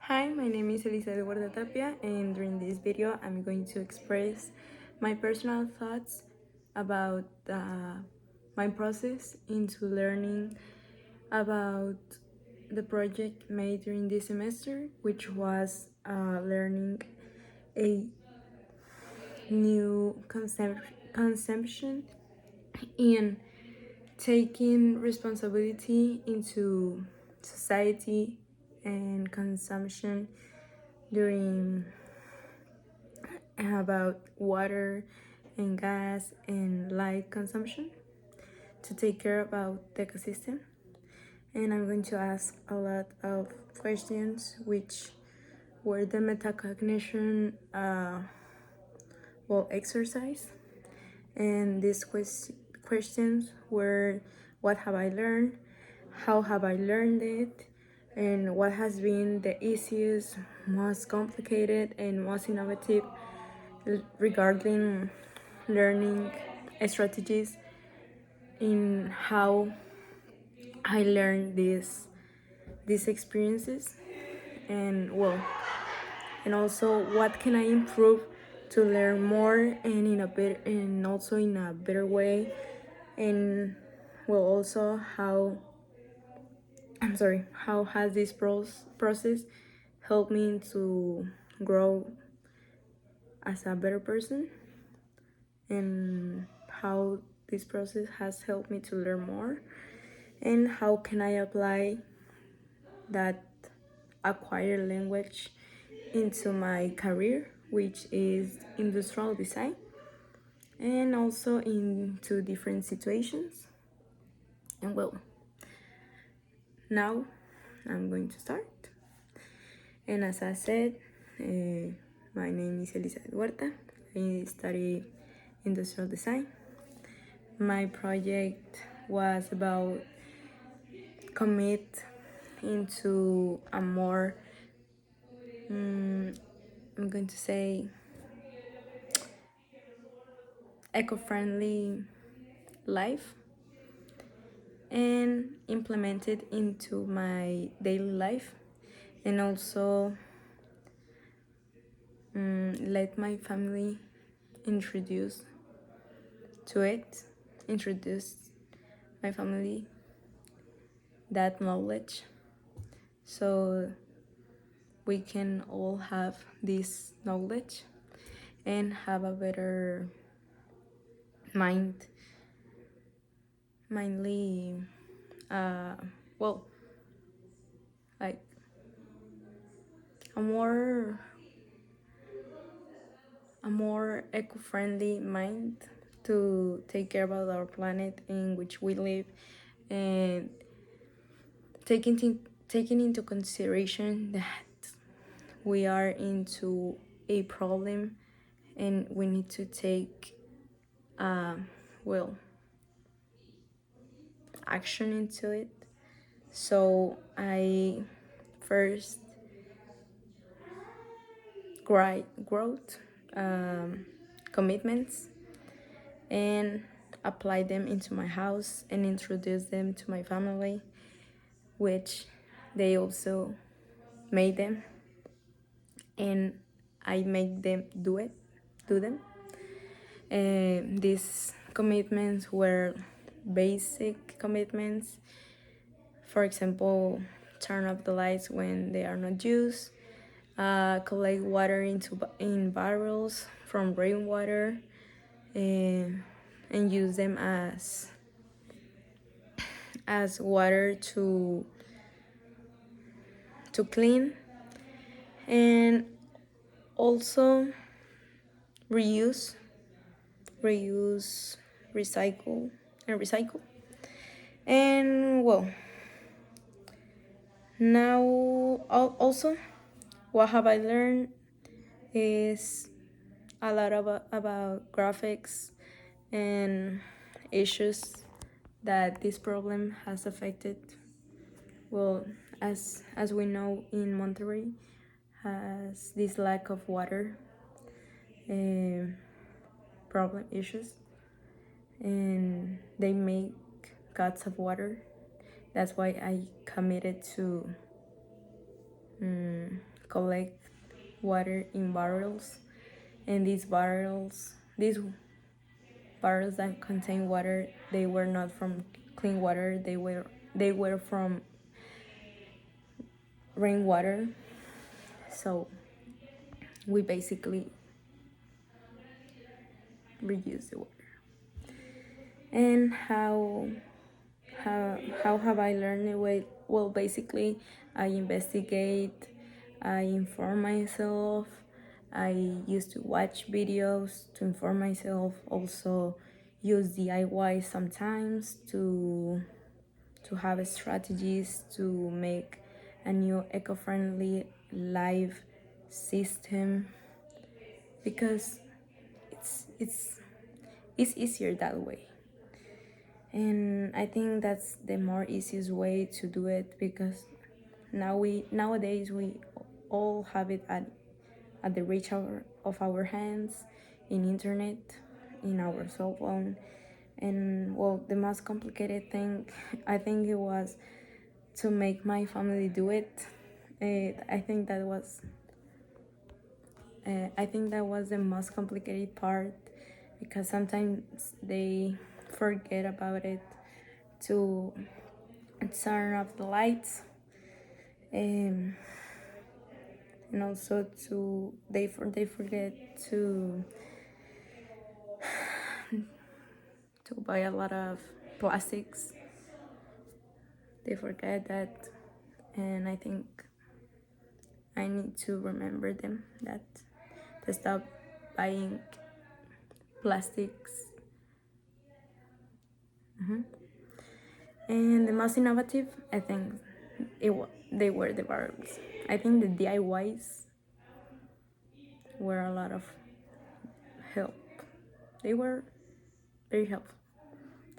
Hi, my name is Elizabeth Huerta Tapia, and during this video, I'm going to express my personal thoughts about my process into learning about the project made during this semester, which was learning a new conception in taking responsibility into society and consumption during about water and gas and light consumption to take care about the ecosystem. And I'm going to ask a lot of questions, which were the metacognition exercise. And these questions were: what have I learned? How have I learned it? And what has been the easiest, most complicated, and most innovative regarding learning strategies in how I learned these experiences, and and also what can I improve to learn more and in a better and also in a better way, and also how has this process helped me to grow as a better person, and how this process has helped me to learn more, and how can I apply that acquired language into my career, which is industrial design, and also into different situations. And now I'm going to start. And as I said, my name is Elizabeth Huerta. I study industrial design. My project was about commit into a more, I'm going to say, eco-friendly life, and implement it into my daily life, and also let my family introduce to it, introduce my family that knowledge, so we can all have this knowledge and have a better mindly uh well like a more eco-friendly mind to take care about our planet in which we live, and taking into consideration that we are into a problem and we need to take uh, well action into it. So I first growth commitments and apply them into my house and introduce them to my family, which they also made them, and I make them do them. These commitments were basic commitments. For example, turn off the lights when they are not used, collect water in barrels from rainwater, and use them as water to clean, and also reuse, reuse, recycle. And now also what have I learned is a lot about graphics and issues that this problem has affected. Well, as we know, in Monterrey has this lack of water problem issues, and they make cuts of water. That's why I committed to collect water in barrels, and these barrels that contain water, they were not from clean water, they were from rainwater. So we basically reuse the water. And how have I learned it? Well, basically, I investigate, I inform myself, I used to watch videos to inform myself, also use DIY sometimes to have strategies to make a new eco-friendly life system, because it's it's easier that way. And I think that's the more easiest way to do it, because nowadays we all have it at the reach of our hands, in internet, in our cell phone. And well, the most complicated thing, I think it was to make my family do it. I think that was the most complicated part, because sometimes they forget about it, to turn off the lights, and also they forget to buy a lot of plastics. They forget that, and I think I need to remember them that to stop buying plastics. And the most innovative, I think, they were the barrels. I think the DIYs were a lot of help. They were very helpful.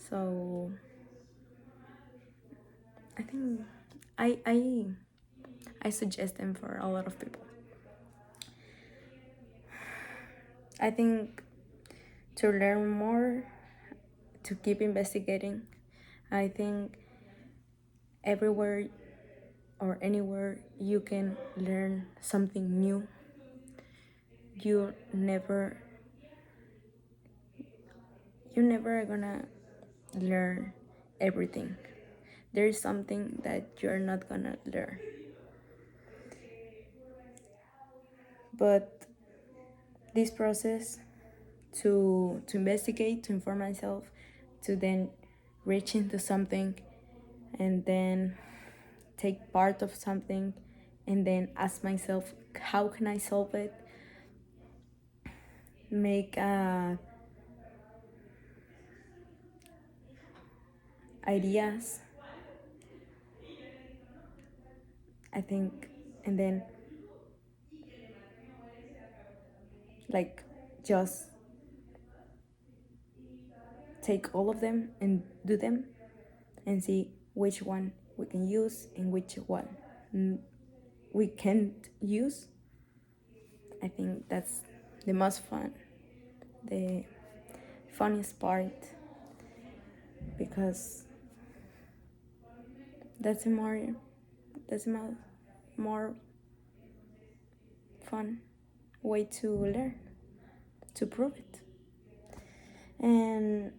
So I think I suggest them for a lot of people. I think to learn more, to keep investigating, I think everywhere or anywhere you can learn something new. You never are gonna learn everything. There's something that you're not gonna learn. But this process to investigate, to inform myself, to then reach into something, and then take part of something, and then ask myself, how can I solve it? Make ideas, I think, and then like just take all of them and do them, and see which one we can use and which one we can't use. I think that's the most fun, the funniest part, because that's a more fun way to learn, to prove it. And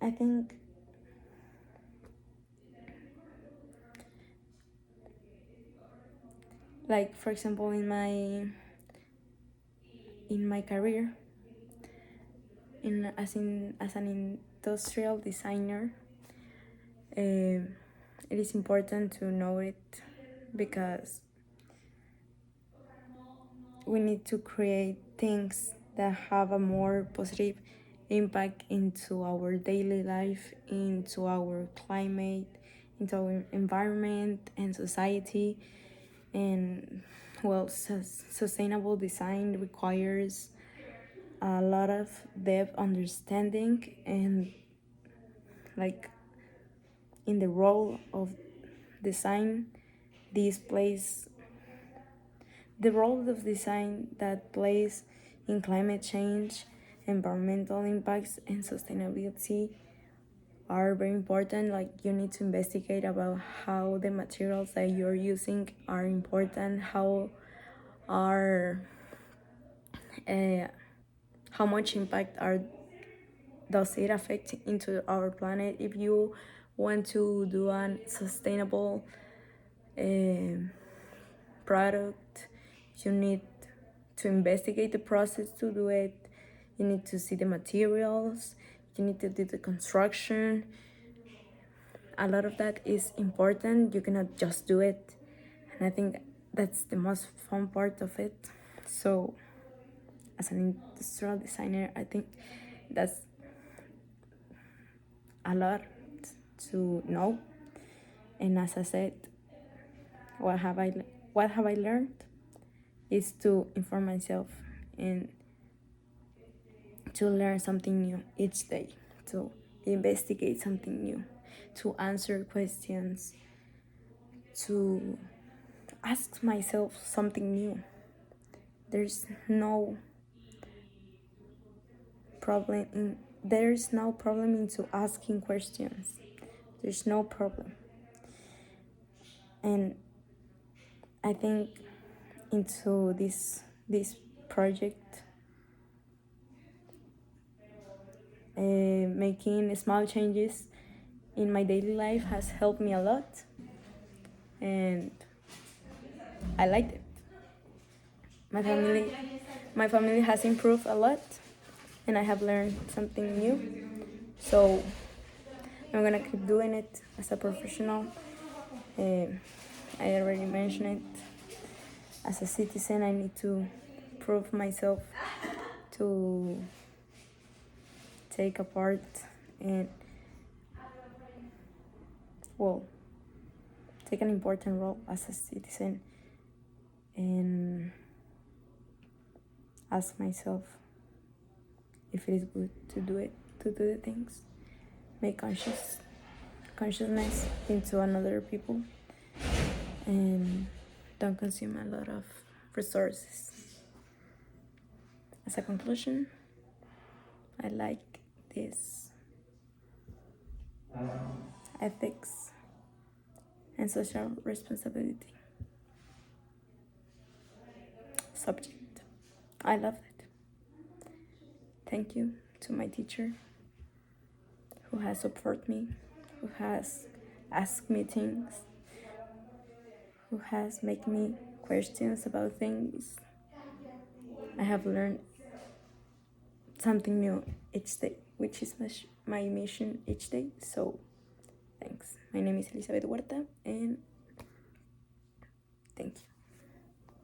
I think like, for example, in my career, as an industrial designer, it is important to know it, because we need to create things that have a more positive impact into our daily life, into our climate, into our environment and society. And well, sustainable design requires a lot of depth understanding, and like in the role of design, this plays the role of design that plays in climate change, environmental impacts, and sustainability are very important. Like, you need to investigate about how the materials that you're using are important, how are how much impact does it affect into our planet. If you want to do a sustainable product, you need to investigate the process to do it. You need to see the materials, you need to do the construction. A lot of that is important. You cannot just do it, and I think that's the most fun part of it. So as an industrial designer, I think that's a lot to know. And as I said, what have I learned is to inform myself and to learn something new each day, to investigate something new, to answer questions, to ask myself something new. There's no problem into asking questions. There's no problem. And I think into this project, making small changes in my daily life has helped me a lot, and I liked it. My family has improved a lot, and I have learned something new. So I'm gonna keep doing it as a professional. I already mentioned it. As a citizen, I need to prove myself to take a part and, well, take an important role as a citizen, and ask myself if it is good to do it, to do the things, make consciousness into another people, and don't consume a lot of resources. As a conclusion, I like this ethics and social responsibility subject. I love it. Thank you to my teacher who has supported me, who has asked me things, who has made me questions about things. I have learned something new each day, which is my mission each day. So thanks. My name is Elizabeth Huerta, and thank you.